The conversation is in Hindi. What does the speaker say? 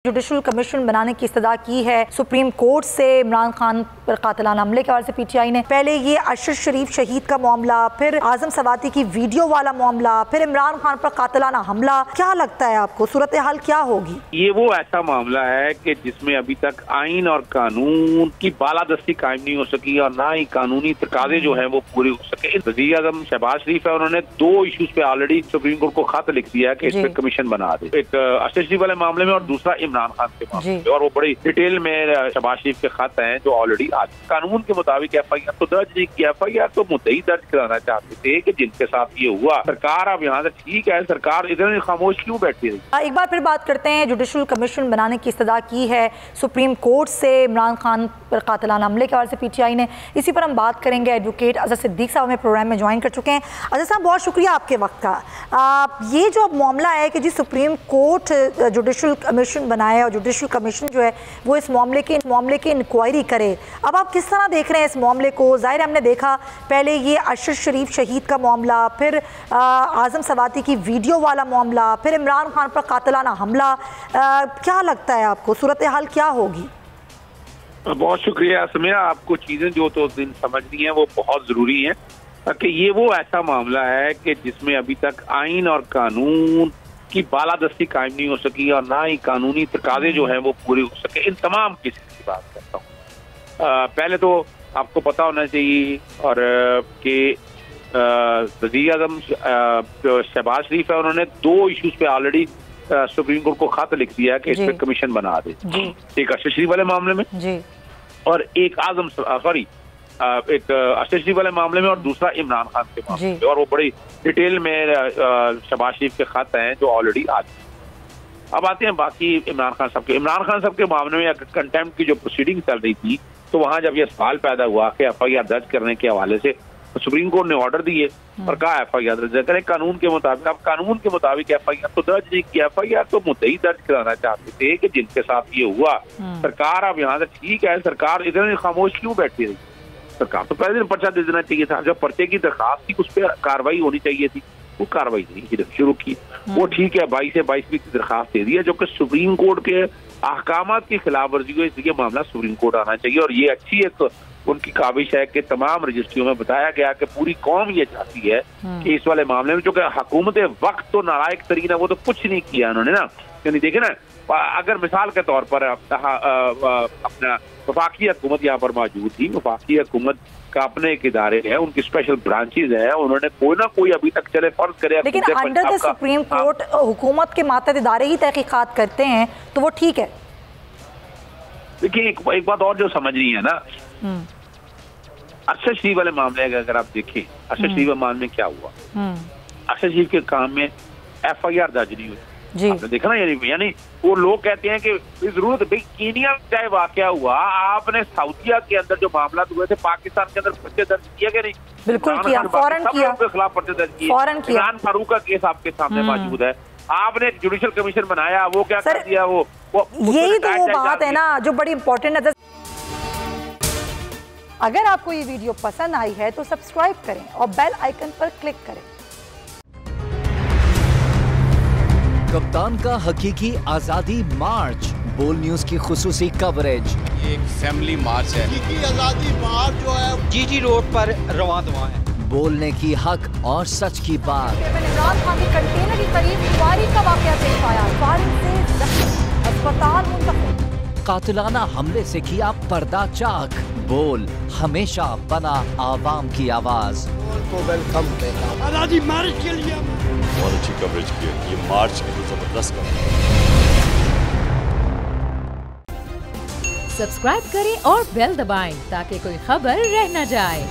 जुडिशल कमीशन बनाने की इस्तदा की है सुप्रीम कोर्ट से। इमरान खान पर कातिलाना हमले के हवाले से पीटीआई ने पहले ये अरशद शरीफ शहीद का मामला, फिर आजम सवाती की वीडियो वाला मामला, फिर इमरान खान पर कातिलाना हमला। क्या लगता है आपको सूरत हाल क्या होगी? ये वो ऐसा मामला है कि जिसमें अभी तक आइन और कानून की बालादस्ती कायम नहीं हो सकी और ना ही कानूनी तकाजे जो है वो पूरे हो सके। वज़ीर आज़म शहबाज शरीफ है, उन्होंने 2 इश्यूज पे ऑलरेडी सुप्रीम कोर्ट को खत लिख दिया कि इस पे कमीशन बना दे, एक अरशद शरीफ वाले मामले में और दूसरा इमरान खान के मामले में। और वो बड़ी डिटेल में शहबाज शरीफ के खत हैं जो ऑलरेडी आज कानून के मुताबिक FIR तो दर्ज नहीं किया, FIR तो मुद्दई दर्ज कराना चाहते थे कि जिनके साथ ये हुआ। सरकार अब यहाँ से ठीक है, सरकार इधर खामोश क्यों बैठी रही? एक बार फिर बात करते हैं, जुडिशल कमीशन बनाने की इस्तदा की है सुप्रीम कोर्ट से। इमरान खान पर कातिलाना हमले के हवाले से पीटीआई ने, इसी पर हम बात करेंगे। एडवोकेट अजहर सिद्दीक साहब हमें प्रोग्राम में ज्वाइन कर चुके हैं। अजहर साहब, बहुत शुक्रिया आपके वक्त का। ये जो मामला है कि जी सुप्रीम कोर्ट जुडिशल कमीशन बनाए और जुडिशल कमीशन जो है वो इस मामले की इंक्वायरी करे, अब आप किस तरह देख रहे हैं इस मामले को? जाहिर हमने देखा पहले ये अरशद शरीफ शहीद का मामला, फिर आजम सवाती की वीडियो वाला मामला, फिर इमरान खान पर कातिलाना हमला। क्या लगता है आपको सूरत हाल क्या होगी? बहुत शुक्रिया समिया, आपको चीजें जो तो दिन समझनी है वो बहुत जरूरी है कि ये वो ऐसा मामला है कि जिसमें अभी तक आइन और कानून की बालादस्ती कायम नहीं हो सकी और ना ही कानूनी तकाजे जो है वो पूरे हो सके। इन तमाम केसेस की बात करता हूँ। पहले तो आपको पता होना चाहिए और कि वज़ीर आज़म शहबाज शरीफ है, उन्होंने 2 इश्यूज पे ऑलरेडी सुप्रीम कोर्ट को खत लिख दिया कि इस पे कमीशन बना दे, एक अरशद शरीफ वाले मामले में और एक एक अरशद शरीफ वाले मामले में और दूसरा इमरान खान के मामले में। और वो बड़ी डिटेल में शहबाज शरीफ के खत हैं जो ऑलरेडी आज। अब आते हैं बाकी इमरान खान साहब के मामले में कंटेम्प्ट की जो प्रोसीडिंग चल रही थी, तो वहां जब ये सवाल पैदा हुआ कि FIR दर्ज करने के हवाले से सुप्रीम कोर्ट ने ऑर्डर दिए और कहा FIR दर्ज करें कानून के मुताबिक। अब कानून के मुताबिक FIR तो दर्ज नहीं किया, FIR तो मुद्दई दर्ज कराना चाहते थे कि जिनके साथ ये हुआ। सरकार अब यहाँ से ठीक है, सरकार इधर खामोश क्यों बैठी रही? सरकार तो पहले दिन पर्चा दे देना चाहिए था। जब पर्चे की दरखास्त थी उस पर कार्रवाई होनी चाहिए थी, वो कार्रवाई नहीं शुरू की। वो ठीक है 22 से 22 की दरखास्त दे दी है जो कि सुप्रीम कोर्ट के अहकामात की खिलाफ वर्जी हुई, इसलिए मामला सुप्रीम कोर्ट आना चाहिए। और ये अच्छी एक उनकी काबिश है कि तमाम रजिस्ट्रियों में बताया गया कि पूरी कौम ये चाहती है कि इस वाले मामले में, जो कि हुकूमत वक्त तो नालायक तरीन है, वो तो कुछ नहीं किया उन्होंने ना। यानी देखे ना, अगर मिसाल के तौर पर अपना वफाकी हुकूमत यहाँ पर मौजूद थी, वफाकी हुकूमत का अपने एक इदारे हैं, उनकी स्पेशल ब्रांचेज है, उन्होंने कोई ना कोई अभी तक चले फर्ज करे, लेकिन अंडर द सुप्रीम कोर्ट हुकूमत के मातहत इदारे ही तहकीकात करते हैं, तो वो ठीक है। देखिए एक बात और जो समझनी है ना, अरशद शरीफ वाले मामले अगर आप देखें, अरशद शरीफ मामले में क्या हुआ, अरशद शरीफ के काम में FIR दर्ज नहीं हुई। आपने देखा ना, यानी वो लोग कहते हैं कि जरूरत भाई कीनिया में चाहे वाकया हुआ, आपने सऊदीया के अंदर जो मामला हुए थे पाकिस्तान के अंदर पर्चे दर्ज किया कि नहीं? बिल्कुल किया, फौरन किया, के खिलाफ पर्चे दर्ज किए। इमरान फारूक का केस आपके सामने मौजूद है, आपने जुडिशल कमीशन बनाया, वो क्या कर दिया? वो यही तो वो बात है ना जो बड़ी इंपॉर्टेंट है। अगर आपको ये वीडियो पसंद आई है तो सब्सक्राइब करें और बेल आइकन पर क्लिक करें। कप्तान का हकीकी आजादी मार्च, बोल न्यूज की खुसूसी कवरेज। ये एक फैमिली मार्च है, हकीकी आजादी मार्च जो है GG रोड पर रवां दवा है। बोलने की हक और सच की बात। इमरान खान के कंटेनर के करीब फायरिंग का वाकया पेश आया, फायरिंग से जख्मी, अस्पताल मुंतकिल। कातिलाना हमले से किया पर्दा चाक, बोल हमेशा बना आवाम की आवाज। को वेलकम देता आजादी मार्च के लिए बहुत अच्छी कवरेज की है, ये मार्च की तो जबरदस्त कवरेज। सब्सक्राइब करें और बेल दबाएं ताकि कोई खबर रह न जाए।